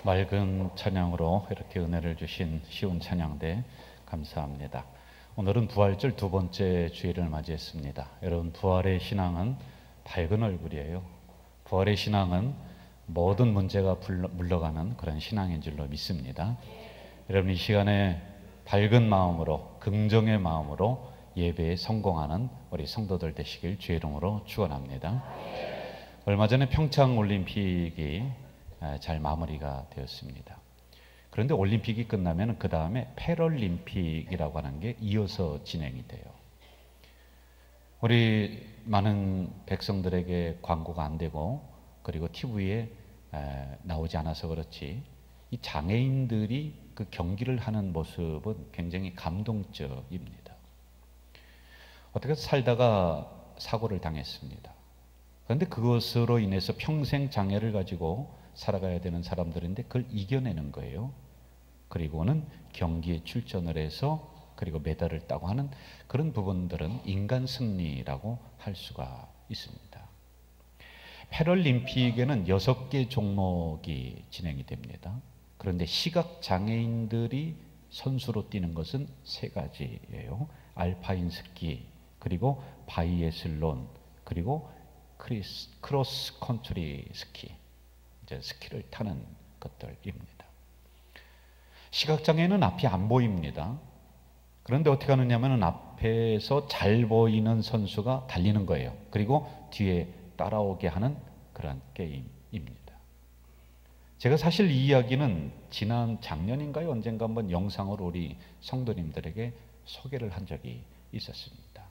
맑은 찬양으로 이렇게 은혜를 주신 쉬운 찬양대 감사합니다. 오늘은 부활절 두 번째 주일을 맞이했습니다. 여러분, 부활의 신앙은 밝은 얼굴이에요. 부활의 신앙은 모든 문제가 물러가는 그런 신앙인 줄로 믿습니다. 여러분, 이 시간에 밝은 마음으로, 긍정의 마음으로 예배에 성공하는 우리 성도들 되시길 주의 이름으로 축원합니다. 얼마 전에 평창 올림픽이 잘 마무리가 되었습니다. 그런데 올림픽이 끝나면 그 다음에 패럴림픽이라고 하는 게 이어서 진행이 돼요. 우리 많은 백성들에게 광고가 안 되고 그리고 TV에 나오지 않아서 그렇지, 이 장애인들이 그 경기를 하는 모습은 굉장히 감동적입니다. 어떻게 살다가 사고를 당했습니다. 그런데 그것으로 인해서 평생 장애를 가지고 살아가야 되는 사람들인데 그걸 이겨내는 거예요. 그리고는 경기에 출전을 해서 그리고 메달을 따고 하는 그런 부분들은 인간 승리라고 할 수가 있습니다. 패럴림픽에는 6개 종목이 진행이 됩니다. 그런데 시각장애인들이 선수로 뛰는 것은 3가지예요. 알파인 스키, 그리고 바이애슬론, 그리고 크로스 컨트리 스키, 이제 스키를 타는 것들입니다. 시각장애는 앞이 안 보입니다. 그런데 어떻게 하느냐면 앞에서 잘 보이는 선수가 달리는 거예요. 그리고 뒤에 따라오게 하는 그런 게임입니다. 제가 사실 이 이야기는 지난 작년인가요? 언젠가 한번 영상으로 우리 성도님들에게 소개를 한 적이 있었습니다.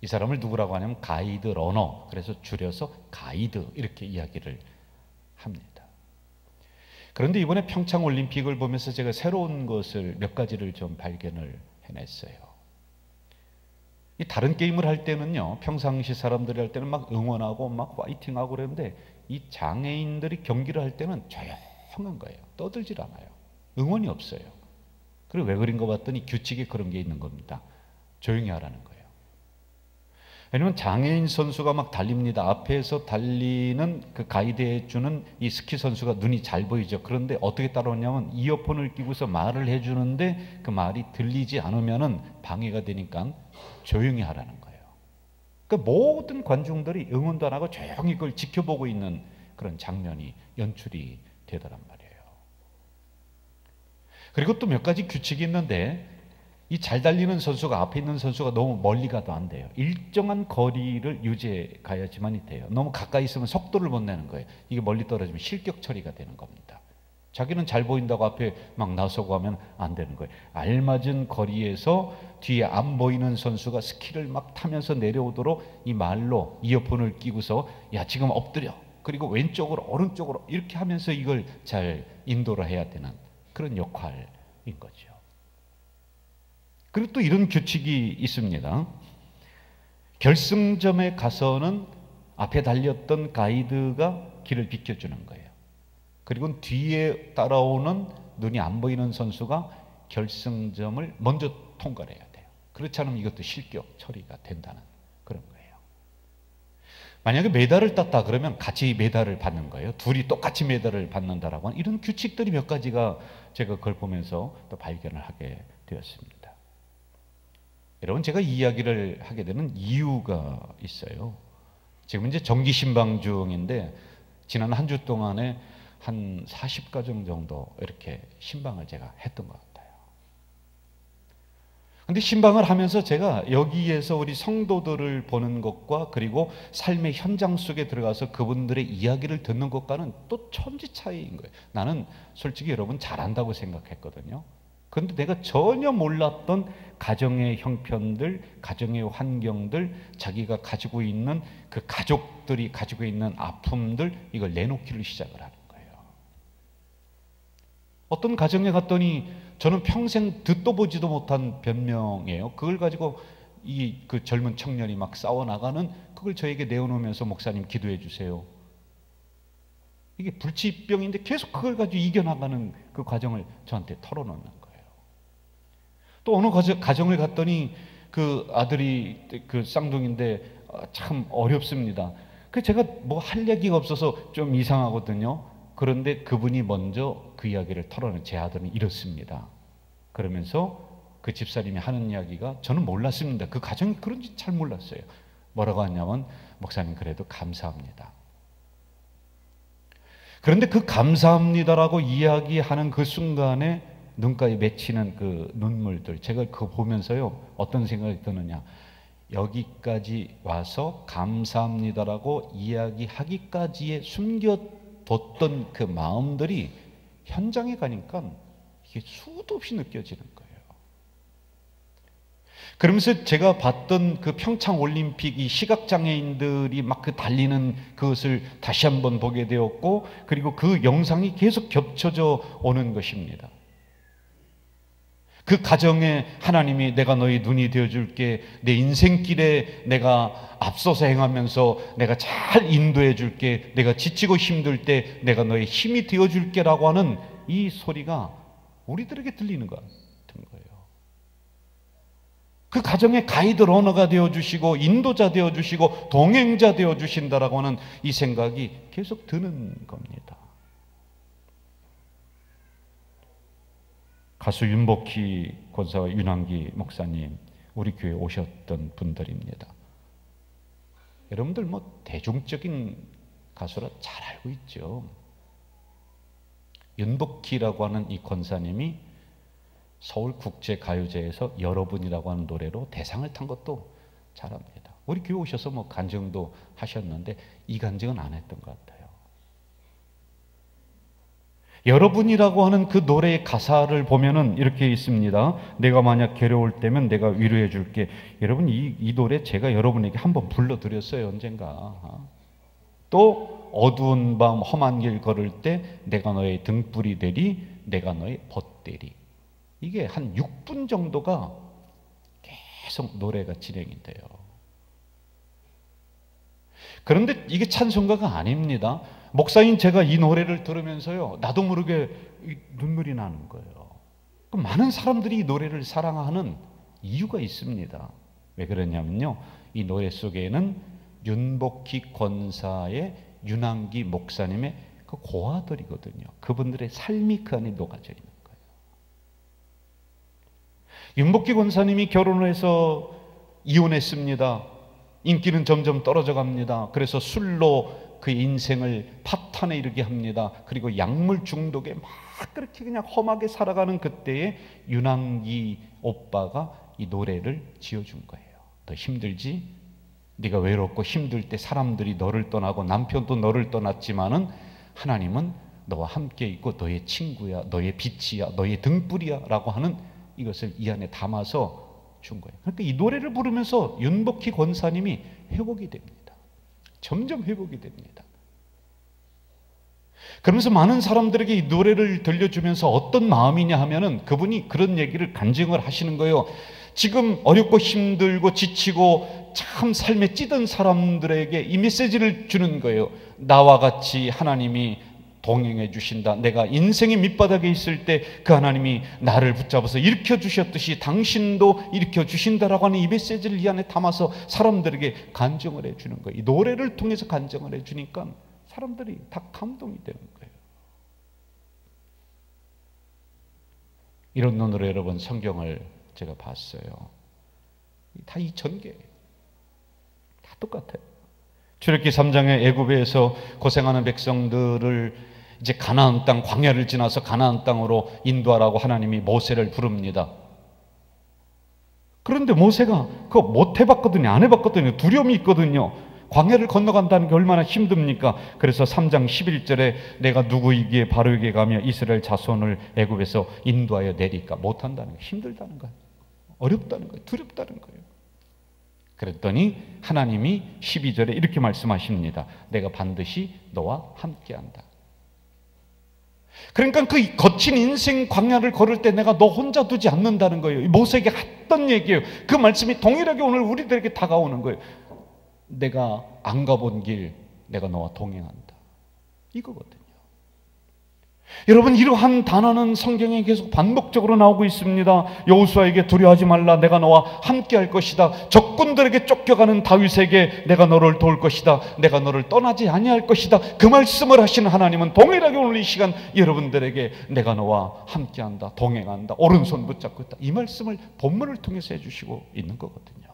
이 사람을 누구라고 하냐면 가이드 러너, 그래서 줄여서 가이드 이렇게 이야기를 합니다. 그런데 이번에 평창 올림픽을 보면서 제가 새로운 것을 몇 가지를 좀 발견을 해냈어요. 이 다른 게임을 할 때는요, 평상시 사람들이 할 때는 막 응원하고 막 파이팅하고 그러는데 이 장애인들이 경기를 할 때는 조용한 거예요. 떠들질 않아요. 응원이 없어요. 그리고 왜 그런 거 봤더니 규칙에 그런 게 있는 겁니다. 조용히 하라는 거예요. 왜냐면 장애인 선수가 막 달립니다. 앞에서 달리는 그 가이드해 주는 이 스키 선수가 눈이 잘 보이죠. 그런데 어떻게 따라오냐면 이어폰을 끼고서 말을 해주는데 그 말이 들리지 않으면은 방해가 되니까 조용히 하라는 거예요. 그러니까 모든 관중들이 응원도 안 하고 조용히 그걸 지켜보고 있는 그런 장면이 연출이 되더란 말이에요. 그리고 또 몇 가지 규칙이 있는데, 이 잘 달리는 선수가 앞에 있는 선수가 너무 멀리 가도 안 돼요. 일정한 거리를 유지해 가야지만이 돼요. 너무 가까이 있으면 속도를 못 내는 거예요. 이게 멀리 떨어지면 실격 처리가 되는 겁니다. 자기는 잘 보인다고 앞에 막 나서고 하면 안 되는 거예요. 알맞은 거리에서 뒤에 안 보이는 선수가 스키를 막 타면서 내려오도록 이 말로 이어폰을 끼고서 야 지금 엎드려, 그리고 왼쪽으로 오른쪽으로 이렇게 하면서 이걸 잘 인도를 해야 되는 그런 역할인 거죠. 그리고 또 이런 규칙이 있습니다. 결승점에 가서는 앞에 달렸던 가이드가 길을 비켜주는 거예요. 그리고 뒤에 따라오는 눈이 안 보이는 선수가 결승점을 먼저 통과를 해야 돼요. 그렇지 않으면 이것도 실격 처리가 된다는 그런 거예요. 만약에 메달을 땄다 그러면 같이 메달을 받는 거예요. 둘이 똑같이 메달을 받는다라고 하는 이런 규칙들이 몇 가지가 제가 그걸 보면서 또 발견을 하게 되었습니다. 여러분, 제가 이 이야기를 하게 되는 이유가 있어요. 지금 이제 정기 신방 중인데 지난 한 주 동안에 한 40가정 정도 이렇게 신방을 제가 했던 것 같아요. 근데 신방을 하면서 제가 여기에서 우리 성도들을 보는 것과 그리고 삶의 현장 속에 들어가서 그분들의 이야기를 듣는 것과는 또 천지 차이인 거예요. 나는 솔직히 여러분 잘한다고 생각했거든요. 그런데 내가 전혀 몰랐던 가정의 형편들, 가정의 환경들, 자기가 가지고 있는 그 가족들이 가지고 있는 아픔들, 이걸 내놓기를 시작을 하는 거예요. 어떤 가정에 갔더니 저는 평생 듣도 보지도 못한 변명이에요. 그걸 가지고 그 젊은 청년이 막 싸워나가는, 그걸 저에게 내어놓으면서 목사님 기도해 주세요. 이게 불치병인데 계속 그걸 가지고 이겨나가는 그 과정을 저한테 털어놓는 거예요. 또 어느 가정을 갔더니 그 아들이 그 쌍둥이인데 참 어렵습니다. 그 제가 뭐 할 얘기가 없어서 좀 이상하거든요. 그런데 그분이 먼저 그 이야기를 털어내. 제 아들은 이렇습니다. 그러면서 그 집사님이 하는 이야기가 저는 몰랐습니다. 그 가정이 그런지 잘 몰랐어요. 뭐라고 하냐면 목사님 그래도 감사합니다. 그런데 그 감사합니다라고 이야기하는 그 순간에 눈가에 맺히는 그 눈물들, 제가 그거 보면서요 어떤 생각이 드느냐, 여기까지 와서 감사합니다라고 이야기하기까지에 숨겨뒀던 그 마음들이 현장에 가니까 이게 수도 없이 느껴지는 거예요. 그러면서 제가 봤던 그 평창 올림픽 이 시각장애인들이 막 그 달리는 그것을 다시 한번 보게 되었고, 그리고 그 영상이 계속 겹쳐져 오는 것입니다. 그 가정에 하나님이 내가 너희 눈이 되어줄게, 내 인생길에 내가 앞서서 행하면서 내가 잘 인도해 줄게, 내가 지치고 힘들 때 내가 너의 힘이 되어줄게 라고 하는 이 소리가 우리들에게 들리는 것 같은 거예요. 그 가정의 가이드 러너가 되어주시고 인도자 되어주시고 동행자 되어주신다라고 하는 이 생각이 계속 드는 겁니다. 가수 윤복희 권사와 윤한기 목사님, 우리 교회에 오셨던 분들입니다. 여러분들 뭐 대중적인 가수라 잘 알고 있죠. 윤복희라고 하는 이 권사님이 서울국제가요제에서 여러분이라고 하는 노래로 대상을 탄 것도 잘 압니다. 우리 교회 오셔서 뭐 간증도 하셨는데 이 간증은 안 했던 것 같아요. 여러분이라고 하는 그 노래의 가사를 보면은 이렇게 있습니다. 내가 만약 괴로울 때면 내가 위로해 줄게. 여러분 이 노래 제가 여러분에게 한번 불러드렸어요, 언젠가. 또 어두운 밤 험한 길 걸을 때 내가 너의 등불이 되리, 내가 너의 벗되리. 이게 한 6분 정도가 계속 노래가 진행이 돼요. 그런데 이게 찬송가가 아닙니다. 목사인 제가 이 노래를 들으면서요, 나도 모르게 눈물이 나는 거예요. 많은 사람들이 이 노래를 사랑하는 이유가 있습니다. 왜 그러냐면요, 이 노래 속에는 윤복희 권사의 윤한기 목사님의 그 고아들이거든요. 그분들의 삶이 그 안에 녹아져 있는 거예요. 윤복희 권사님이 결혼을 해서 이혼했습니다. 인기는 점점 떨어져 갑니다. 그래서 술로 그 인생을 파탄에 이르게 합니다. 그리고 약물 중독에 막 그렇게 그냥 험하게 살아가는 그때에 윤한기 오빠가 이 노래를 지어준 거예요. 더 힘들지? 네가 외롭고 힘들 때 사람들이 너를 떠나고 남편도 너를 떠났지만은 하나님은 너와 함께 있고 너의 친구야, 너의 빛이야, 너의 등불이야 라고 하는 이것을 이 안에 담아서 준 거예요. 그러니까 이 노래를 부르면서 윤복희 권사님이 회복이 됩니다. 점점 회복이 됩니다. 그러면서 많은 사람들에게 이 노래를 들려주면서 어떤 마음이냐 하면은 그분이 그런 얘기를 간증을 하시는 거예요. 지금 어렵고 힘들고 지치고 참 삶에 찌든 사람들에게 이 메시지를 주는 거예요. 나와 같이 하나님이 동행해 주신다. 내가 인생의 밑바닥에 있을 때 그 하나님이 나를 붙잡아서 일으켜 주셨듯이 당신도 일으켜 주신다라고 하는 이 메시지를 이 안에 담아서 사람들에게 간증을 해 주는 거예요. 이 노래를 통해서 간증을 해 주니까 사람들이 다 감동이 되는 거예요. 이런 눈으로 여러분 성경을 제가 봤어요. 다 이 전개예요. 다 똑같아요. 출애굽기 3장에 애굽에서 고생하는 백성들을 이제 가나안 땅, 광야를 지나서 가나안 땅으로 인도하라고 하나님이 모세를 부릅니다. 그런데 모세가 그거 못 해봤거든요. 안 해봤거든요. 두려움이 있거든요. 광야를 건너간다는 게 얼마나 힘듭니까? 그래서 3장 11절에 내가 누구이기에 바로에게 가며 이스라엘 자손을 애굽에서 인도하여 내리까? 못한다는 거예요. 힘들다는 거예요. 어렵다는 거예요. 두렵다는 거예요. 그랬더니 하나님이 12절에 이렇게 말씀하십니다. 내가 반드시 너와 함께한다. 그러니까 그 거친 인생 광야를 걸을 때 내가 너 혼자 두지 않는다는 거예요. 모세에게 했던 얘기예요. 그 말씀이 동일하게 오늘 우리들에게 다가오는 거예요. 내가 안 가본 길 내가 너와 동행한다. 이거거든요. 여러분, 이러한 단어는 성경에 계속 반복적으로 나오고 있습니다. 여호수아에게 두려워하지 말라, 내가 너와 함께 할 것이다. 적군들에게 쫓겨가는 다윗에게 내가 너를 도울 것이다. 내가 너를 떠나지 아니할 것이다. 그 말씀을 하시는 하나님은 동일하게 오늘 이 시간 여러분들에게 내가 너와 함께한다, 동행한다, 오른손 붙잡고 있다, 이 말씀을 본문을 통해서 해주시고 있는 거거든요.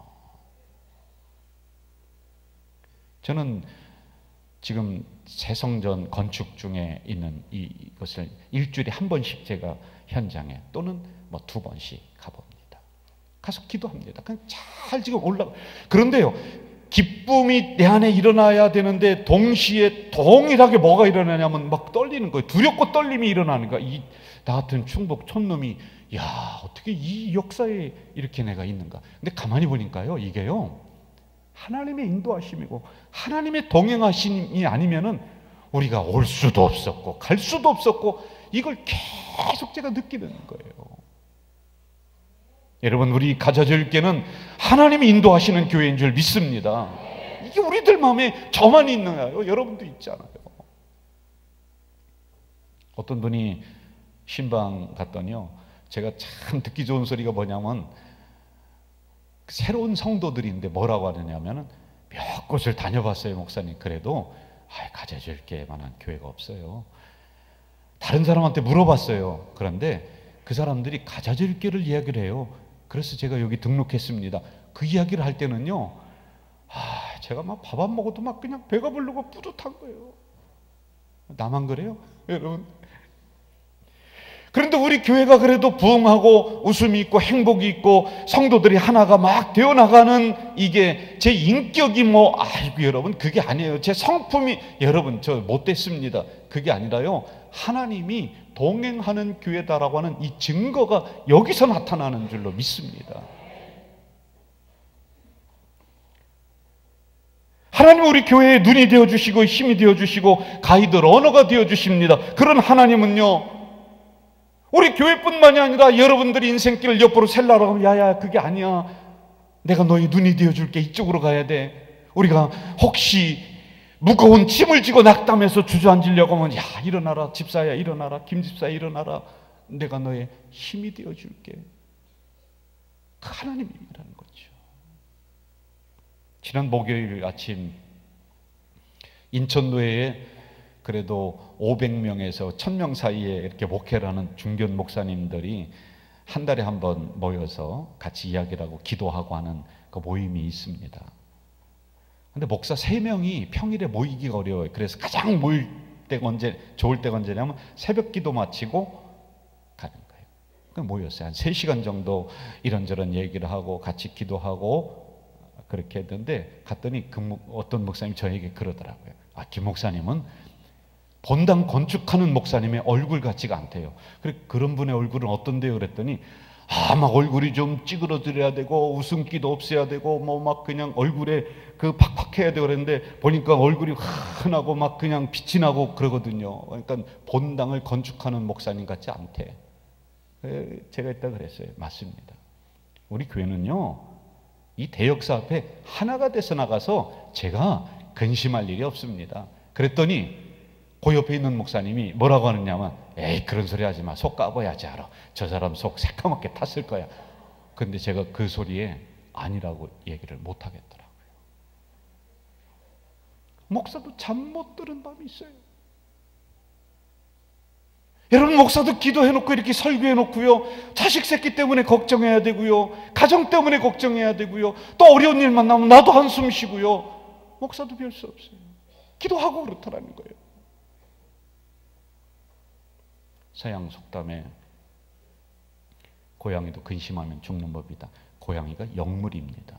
저는 지금 새성전 건축 중에 있는 이것을 일주일에 한 번씩 제가 현장에 또는 뭐 2번씩 가봅니다. 가서 기도합니다. 그냥 잘 지금 올라가. 그런데요, 기쁨이 내 안에 일어나야 되는데 동시에 동일하게 뭐가 일어나냐면 막 떨리는 거예요. 두렵고 떨림이 일어나는 거야. 나 같은 충북 촌놈이 야, 어떻게 이 역사에 이렇게 내가 있는가. 근데 가만히 보니까요, 이게요, 하나님의 인도하심이고 하나님의 동행하심이 아니면은 우리가 올 수도 없었고 갈 수도 없었고, 이걸 계속 제가 느끼는 거예요. 여러분, 우리 가져질게는 하나님이 인도하시는 교회인 줄 믿습니다. 이게 우리들 마음에 저만 있나요? 여러분도 있잖아요. 어떤 분이 신방 갔더니요, 제가 참 듣기 좋은 소리가 뭐냐면, 새로운 성도들인데 뭐라고 하느냐면은, 몇 곳을 다녀봤어요, 목사님. 그래도 가져줄게 만한 교회가 없어요. 다른 사람한테 물어봤어요. 그런데 그 사람들이 가져줄게를 이야기를 해요. 그래서 제가 여기 등록했습니다. 그 이야기를 할 때는요, 제가 막 밥 안 먹어도 막 그냥 배가 부르고 뿌듯한 거예요. 나만 그래요? 여러분, 그런데 우리 교회가 그래도 부흥하고 웃음이 있고 행복이 있고 성도들이 하나가 막 되어나가는, 이게 제 인격이 아이고 여러분, 그게 아니에요. 제 성품이, 여러분 저 못됐습니다. 그게 아니라요, 하나님이 동행하는 교회다라고 하는 이 증거가 여기서 나타나는 줄로 믿습니다. 하나님 우리 교회의 눈이 되어주시고 힘이 되어주시고 가이드 러너가 되어주십니다. 그런 하나님은요, 우리 교회뿐만이 아니라 여러분들이 인생길을 옆으로 셀라라고 하면, 야야 그게 아니야, 내가 너희 눈이 되어줄게, 이쪽으로 가야 돼. 우리가 혹시 무거운 짐을 지고 낙담해서 주저앉으려고 하면, 야 일어나라 집사야, 일어나라 김집사야, 일어나라, 내가 너의 힘이 되어줄게. 그 하나님이라는 거죠. 지난 목요일 아침 인천노회에 그래도 500명에서 1000명 사이에 이렇게 목회를 하는 중견 목사님들이 한 달에 한 번 모여서 같이 이야기를 하고 기도하고 하는 그 모임이 있습니다. 근데 목사 3명이 평일에 모이기가 어려워요. 그래서 가장 모일 때가 좋을 때가 언제냐면 새벽 기도 마치고 가는 거예요. 그럼 모였어요. 한 3시간 정도 이런저런 얘기를 하고 같이 기도하고 그렇게 했는데, 갔더니 어떤 목사님이 저에게 그러더라고요. 김 목사님은 본당 건축하는 목사님의 얼굴 같지가 않대요. 그런 분의 얼굴은 어떤데요? 그랬더니 막 얼굴이 좀 찌그러져야 되고 웃음기도 없어야 되고 막 그냥 얼굴에 그 팍팍해야 되고 그랬는데, 보니까 얼굴이 환하고 막 그냥 빛이 나고 그러거든요. 그러니까 본당을 건축하는 목사님 같지 않대. 제가 이따 그랬어요. 맞습니다. 우리 교회는요, 이 대역사 앞에 하나가 돼서 나가서 제가 근심할 일이 없습니다. 그랬더니 그 옆에 있는 목사님이 뭐라고 하느냐면, 에이 그런 소리 하지 마, 속 까봐야지 알아, 저 사람 속 새까맣게 탔을 거야. 근데 제가 그 소리에 아니라고 얘기를 못 하겠더라고요. 목사도 잠 못 드는 밤이 있어요. 여러분, 목사도 기도해놓고 이렇게 설교해놓고요, 자식 새끼 때문에 걱정해야 되고요, 가정 때문에 걱정해야 되고요, 또 어려운 일 만나면 나도 한숨 쉬고요. 목사도 별 수 없어요. 기도하고 그렇다라는 거예요. 서양 속담에 고양이도 근심하면 죽는 법이다. 고양이가 영물입니다.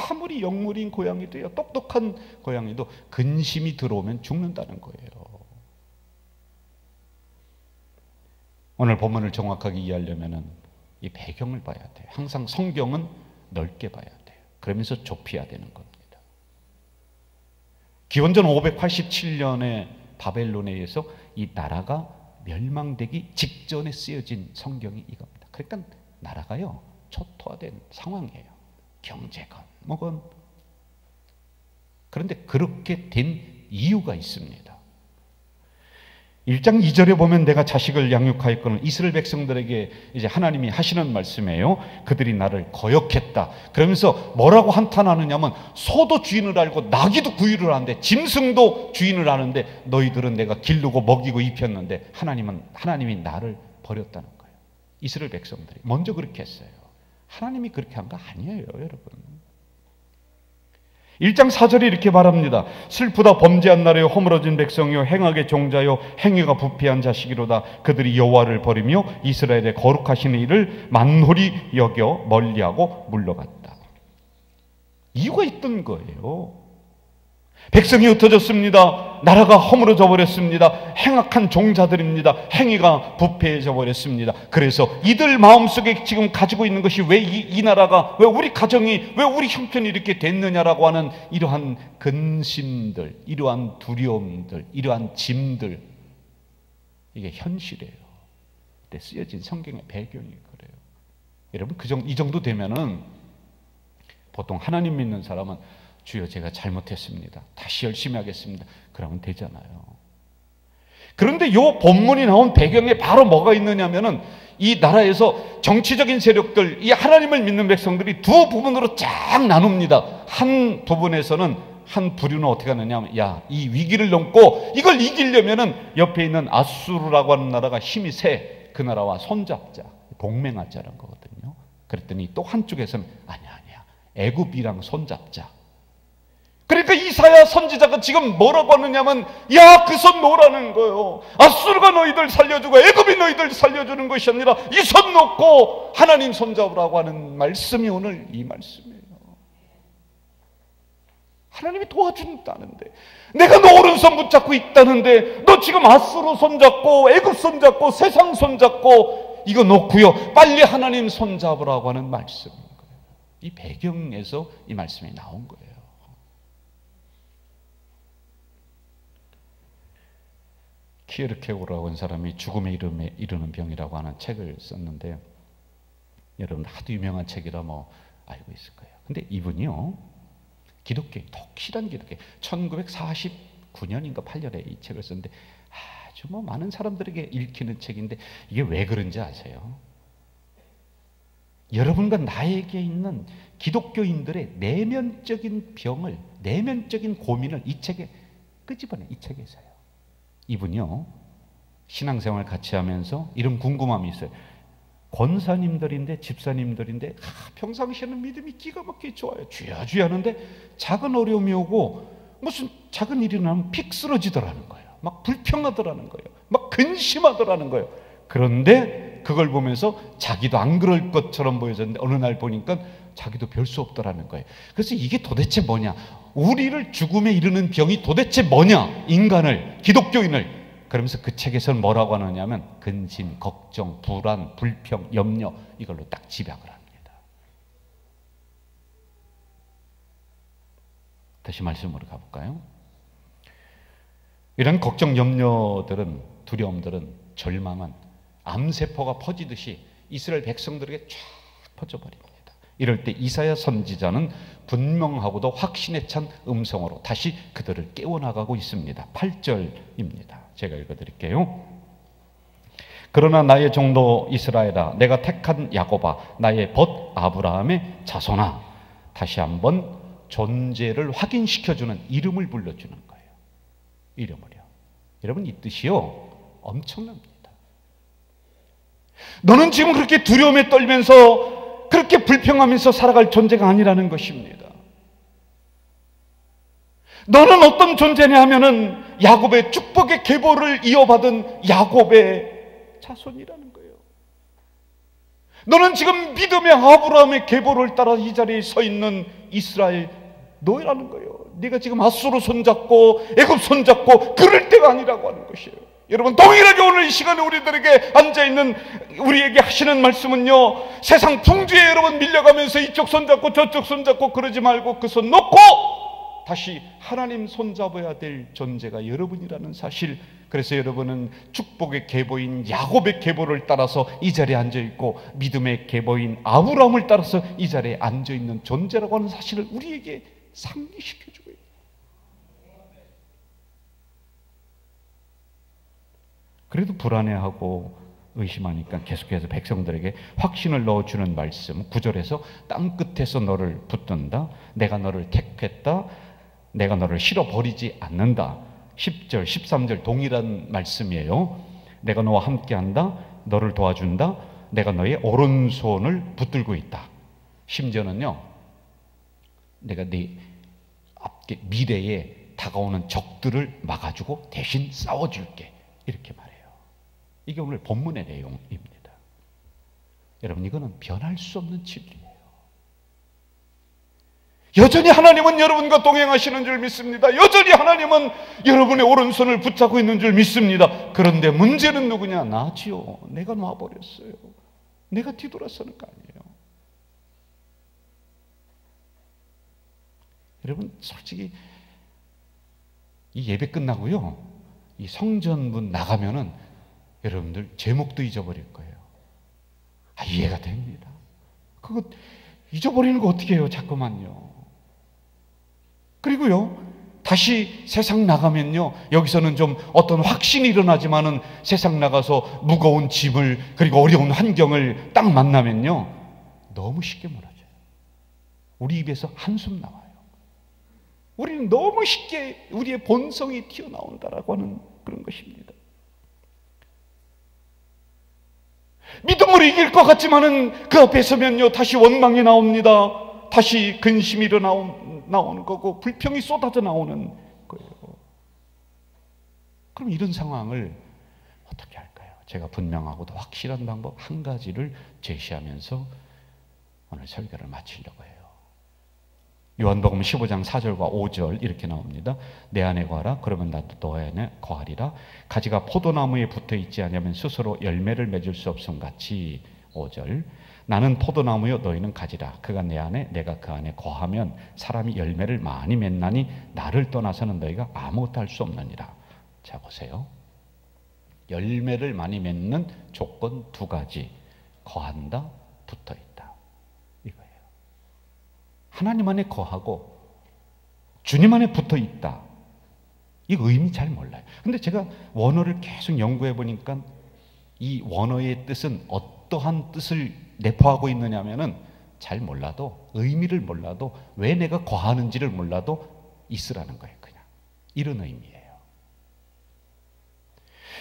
아무리 영물인 고양이도요, 똑똑한 고양이도 근심이 들어오면 죽는다는 거예요. 오늘 본문을 정확하게 이해하려면 이 배경을 봐야 돼요. 항상 성경은 넓게 봐야 돼요. 그러면서 좁혀야 되는 겁니다. 기원전 587년에 바벨론에 의해서 이 나라가 멸망되기 직전에 쓰여진 성경이 이겁니다. 그러니까 나라가요, 초토화된 상황이에요. 경제건 뭐건. 그런데 그렇게 된 이유가 있습니다. 1장 2절에 보면 내가 자식을 양육하였거늘 이스라엘 백성들에게 이제 하나님이 하시는 말씀이에요. 그들이 나를 거역했다. 그러면서 뭐라고 한탄하느냐면 소도 주인을 알고 나귀도 구유를 하는데 짐승도 주인을 아는데 너희들은 내가 기르고 먹이고 입혔는데 하나님이 나를 버렸다는 거예요. 이스라엘 백성들이 먼저 그렇게 했어요. 하나님이 그렇게 한 거 아니에요, 여러분. 1장 4절에 이렇게 말합니다. 슬프다 범죄한 날에 허물어진 백성이요 행악의 종자요 행위가 부패한 자식이로다. 그들이 여호와를 버리며 이스라엘의 거룩하신 이를 만홀히 여겨 멀리하고 물러갔다. 이유가 있던 거예요. 백성이 흩어졌습니다. 나라가 허물어져 버렸습니다. 행악한 종자들입니다. 행위가 부패해져 버렸습니다. 그래서 이들 마음속에 지금 가지고 있는 것이 왜 이 나라가, 왜 우리 가정이, 왜 우리 형편이 이렇게 됐느냐라고 하는 이러한 근심들, 이러한 두려움들, 이러한 짐들, 이게 현실이에요. 그때 쓰여진 성경의 배경이 그래요. 여러분 이 정도 되면은 보통 하나님 믿는 사람은 주여 제가 잘못했습니다. 다시 열심히 하겠습니다. 그러면 되잖아요. 그런데 이 본문이 나온 배경에 바로 뭐가 있느냐면은 이 나라에서 정치적인 세력들, 이 하나님을 믿는 백성들이 두 부분으로 쫙 나눕니다. 한 부분에서는 한 부류는 어떻게 하느냐면 이 위기를 넘고 이걸 이기려면은 옆에 있는 아수르라고 하는 나라가 힘이 세. 그 나라와 손잡자, 동맹하자는 거거든요. 그랬더니 또 한쪽에서는 아니야. 애굽이랑 손잡자. 그러니까 이사야 선지자가 지금 뭐라고 하느냐면 그 손 놓으라는 거예요. 아수르가 너희들 살려주고 애굽이 너희들 살려주는 것이 아니라 이 손 놓고 하나님 손 잡으라고 하는 말씀이 오늘 이 말씀이에요. 하나님이 도와준다는데, 내가 너 오른손 붙잡고 있다는데 너 지금 아수르 손 잡고 애굽 손 잡고 세상 손 잡고 이거 놓고요 빨리 하나님 손 잡으라고 하는 말씀인 거예요. 이 배경에서 이 말씀이 나온 거예요. 키에르케고라고 하는 사람이 죽음의 이름에 이르는 병이라고 하는 책을 썼는데, 여러분 하도 유명한 책이라 알고 있을 거예요. 근데 이분이요, 기독교인, 독실한 기독교인, 1949년인가 8년에 이 책을 썼는데 아주 많은 사람들에게 읽히는 책인데, 이게 왜 그런지 아세요? 여러분과 나에게 있는 기독교인들의 내면적인 병을, 내면적인 고민을 이 책에 끄집어내, 이 책에서요. 이분이요, 신앙생활 같이 하면서 이런 궁금함이 있어요. 권사님들인데, 집사님들인데 평상시에는 믿음이 기가 막히게 좋아요. 주야 주야 하는데 작은 어려움이 오고 무슨 작은 일이 나면 픽 쓰러지더라는 거예요. 막 불평하더라는 거예요. 막 근심하더라는 거예요. 그런데 그걸 보면서 자기도 안 그럴 것처럼 보여졌는데 어느 날 보니까 자기도 별 수 없더라는 거예요. 그래서 이게 도대체 뭐냐, 우리를 죽음에 이르는 병이 도대체 뭐냐, 인간을, 기독교인을. 그러면서 그 책에서는 뭐라고 하느냐면 근심, 걱정, 불안, 불평, 염려, 이걸로 딱 집약을 합니다. 다시 말씀으로 가볼까요? 이런 걱정, 염려들은, 두려움들은, 절망은 암세포가 퍼지듯이 이스라엘 백성들에게 쫙 퍼져버립니다. 이럴 때 이사야 선지자는 분명하고도 확신에 찬 음성으로 다시 그들을 깨워나가고 있습니다. 8절입니다. 제가 읽어드릴게요. 그러나 나의 종도 이스라엘아, 내가 택한 야곱아, 나의 벗 아브라함의 자손아. 다시 한번 존재를 확인시켜주는 이름을 불러주는 거예요. 이름을요. 여러분, 이 뜻이요, 엄청납니다. 너는 지금 그렇게 두려움에 떨면서 그렇게 불평하면서 살아갈 존재가 아니라는 것입니다. 너는 어떤 존재냐 하면은 야곱의 축복의 계보를 이어받은 야곱의 자손이라는 거예요. 너는 지금 믿음의 아브라함의 계보를 따라 이 자리에 서 있는 이스라엘 너희라는 거예요. 네가 지금 아수르 손잡고 애굽 손잡고 그럴 때가 아니라고 하는 것이에요. 여러분, 동일하게 오늘 이 시간에 우리들에게 앉아있는 우리에게 하시는 말씀은요, 세상 풍주에 여러분 밀려가면서 이쪽 손잡고 저쪽 손잡고 그러지 말고 그 손 놓고 다시 하나님 손잡아야 될 존재가 여러분이라는 사실. 그래서 여러분은 축복의 계보인 야곱의 계보를 따라서 이 자리에 앉아있고 믿음의 계보인 아브라함을 따라서 이 자리에 앉아있는 존재라고 하는 사실을 우리에게 상기시켜주고 있습니다. 그래도 불안해하고 의심하니까 계속해서 백성들에게 확신을 넣어주는 말씀, 9절에서 땅끝에서 너를 붙든다, 내가 너를 택했다, 내가 너를 실어버리지 않는다. 10절, 13절 동일한 말씀이에요. 내가 너와 함께한다, 너를 도와준다, 내가 너의 오른손을 붙들고 있다. 심지어는요, 내가 네 앞에 미래에 다가오는 적들을 막아주고 대신 싸워줄게, 이렇게 말해요. 이게 오늘 본문의 내용입니다. 여러분, 이거는 변할 수 없는 진리예요. 여전히 하나님은 여러분과 동행하시는 줄 믿습니다. 여전히 하나님은 여러분의 오른손을 붙잡고 있는 줄 믿습니다. 그런데 문제는 누구냐? 나지요. 내가 놔버렸어요. 내가 뒤돌아서는 거 아니에요. 여러분, 솔직히 이 예배 끝나고요, 이 성전문 나가면은 여러분들 제목도 잊어버릴 거예요. 이해가 됩니다. 그거 잊어버리는 거 어떻게 해요? 자꾸만요. 그리고요, 다시 세상 나가면요, 여기서는 좀 어떤 확신이 일어나지만은 세상 나가서 무거운 짐을, 그리고 어려운 환경을 딱 만나면요, 너무 쉽게 무너져요. 우리 입에서 한숨 나와요. 우리는 너무 쉽게 우리의 본성이 튀어나온다라고 하는 그런 것입니다. 믿음으로 이길 것 같지만은 그 앞에 서면요, 다시 원망이 나옵니다. 다시 근심이 나오는 거고, 불평이 쏟아져 나오는 거예요. 그럼 이런 상황을 어떻게 할까요? 제가 분명하고도 확실한 방법 한 가지를 제시하면서 오늘 설교를 마치려고 해요. 요한복음 15장 4절과 5절 이렇게 나옵니다. 내 안에 거하라, 그러면 나도 너 안에 거하리라. 가지가 포도나무에 붙어있지 않으면 스스로 열매를 맺을 수 없음 같이. 5절, 나는 포도나무요 너희는 가지라. 그가 내 안에 내가 그 안에 거하면 사람이 열매를 많이 맺나니 나를 떠나서는 너희가 아무것도 할 수 없느니라. 자, 보세요. 열매를 많이 맺는 조건 두 가지. 거한다, 붙어있다. 하나님 안에 거하고 주님 안에 붙어 있다. 이 의미 잘 몰라요. 근데 제가 원어를 계속 연구해 보니까 이 원어의 뜻은 어떠한 뜻을 내포하고 있느냐 하면은 잘 몰라도, 의미를 몰라도, 왜 내가 거하는지를 몰라도 있으라는 거예요. 그냥 이런 의미예요.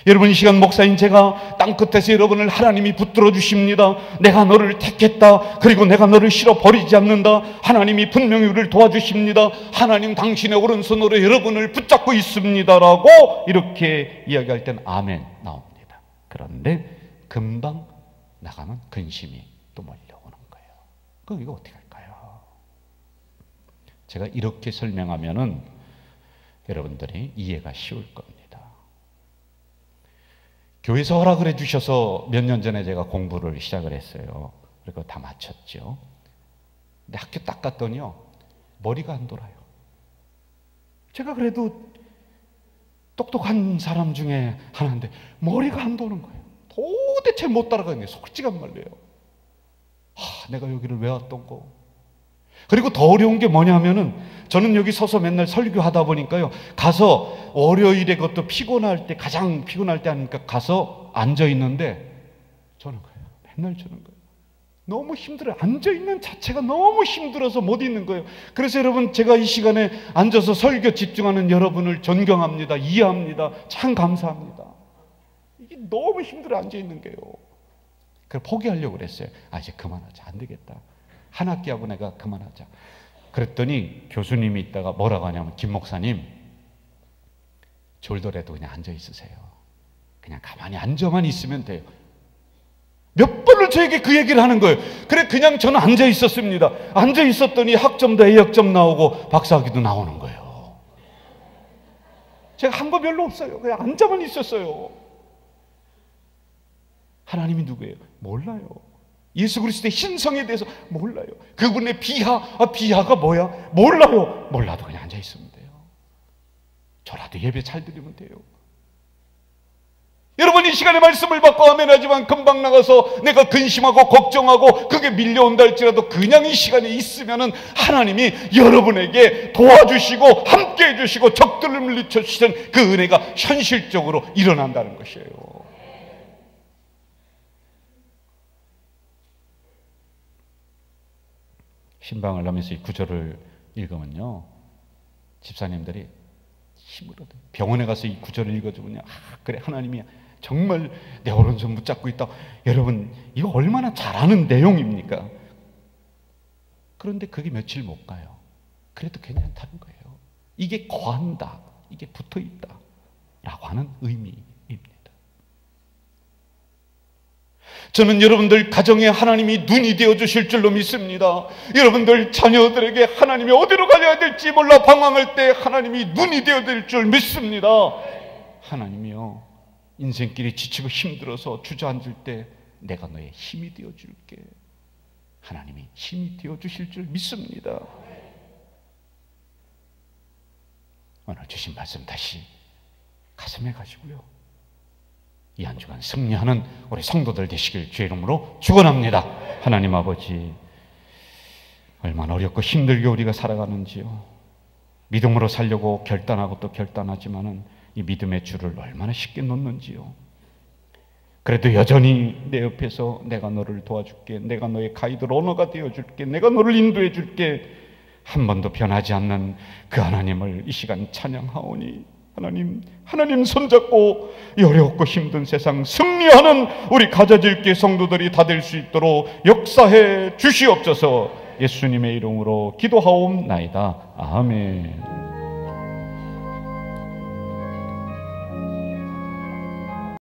여러분, 이 시간 목사인 제가 땅끝에서 여러분을 하나님이 붙들어 주십니다. 내가 너를 택했다. 그리고 내가 너를 실어버리지 않는다. 하나님이 분명히 우리를 도와주십니다. 하나님 당신의 오른손으로 여러분을 붙잡고 있습니다라고 이렇게 이야기할 땐 아멘 나옵니다. 그런데 금방 나가면 근심이 또 몰려오는 거예요. 그럼 이거 어떻게 할까요? 제가 이렇게 설명하면은 여러분들이 이해가 쉬울 겁니다. 교회에서 허락을 해주셔서 몇 년 전에 제가 공부를 시작을 했어요. 그리고 다 마쳤죠. 근데 학교 딱 갔더니요, 머리가 안 돌아요. 제가 그래도 똑똑한 사람 중에 하나인데 머리가 안 도는 거예요. 도대체 못 따라가는 게 솔직한 말이에요. 내가 여기를 왜 왔던 거. 그리고 더 어려운 게 뭐냐면은, 저는 여기 서서 맨날 설교하다 보니까요, 가서 월요일에 그것도 피곤할 때, 가장 피곤할 때 하니까 가서 앉아 있는데 저는 거예요. 맨날 저는 거예요. 너무 힘들어요. 앉아 있는 자체가 너무 힘들어서 못 있는 거예요. 그래서 여러분, 제가 이 시간에 앉아서 설교 집중하는 여러분을 존경합니다. 이해합니다. 참 감사합니다. 이게 너무 힘들어 앉아 있는 게요. 그래서 포기하려고 그랬어요. 이제 그만하자. 안 되겠다. 한 학기하고 내가 그만하자. 그랬더니 교수님이 있다가 뭐라고 하냐면, 김 목사님, 졸더라도 그냥 앉아 있으세요. 그냥 가만히 앉아만 있으면 돼요. 몇 번을 저에게 그 얘기를 하는 거예요. 그래, 그냥 저는 앉아 있었습니다. 앉아 있었더니 학점도 A학점 나오고 박사학위도 나오는 거예요. 제가 한 거 별로 없어요. 그냥 앉아만 있었어요. 하나님이 누구예요? 몰라요. 예수 그리스도의 신성에 대해서 몰라요. 그분의 비하가 뭐야? 몰라요. 몰라도 그냥 앉아 있으면 돼요. 저라도 예배 잘 드리면 돼요. 여러분, 이 시간에 말씀을 받고 아멘하지만 금방 나가서 내가 근심하고 걱정하고 그게 밀려온다 할지라도 그냥 이 시간에 있으면은 하나님이 여러분에게 도와주시고 함께 해주시고 적들을 물리쳐 주시는 그 은혜가 현실적으로 일어난다는 것이에요. 신방을 하면서 이 구절을 읽으면요, 집사님들이 힘을 얻어요. 병원에 가서 이 구절을 읽어주면요, 그래, 하나님이 정말 내 오른손 붙잡고 있다. 여러분, 이거 얼마나 잘하는 내용입니까? 그런데 그게 며칠 못 가요. 그래도 괜찮다는 거예요. 이게 거한다, 이게 붙어있다 라고 하는 의미입니다. 저는 여러분들 가정에 하나님이 눈이 되어주실 줄로 믿습니다. 여러분들 자녀들에게 하나님이 어디로 가야 될지 몰라 방황할 때 하나님이 눈이 되어줄 줄 믿습니다. 하나님이요, 인생길이 지치고 힘들어서 주저앉을 때 내가 너의 힘이 되어줄게. 하나님이 힘이 되어주실 줄 믿습니다. 오늘 주신 말씀 다시 가슴에 가지고요, 이 한 주간 승리하는 우리 성도들 되시길 주의 이름으로 축원합니다. 하나님 아버지, 얼마나 어렵고 힘들게 우리가 살아가는지요. 믿음으로 살려고 결단하고 또 결단하지만은 이 믿음의 줄을 얼마나 쉽게 놓는지요. 그래도 여전히 내 옆에서 내가 너를 도와줄게, 내가 너의 가이드 러너가 되어줄게, 내가 너를 인도해 줄게, 한 번도 변하지 않는 그 하나님을 이 시간 찬양하오니, 하나님 손잡고 이 어렵고 힘든 세상 승리하는 우리 가자질교 성도들이 다 될 수 있도록 역사해 주시옵소서. 예수님의 이름으로 기도하옵나이다. 아멘.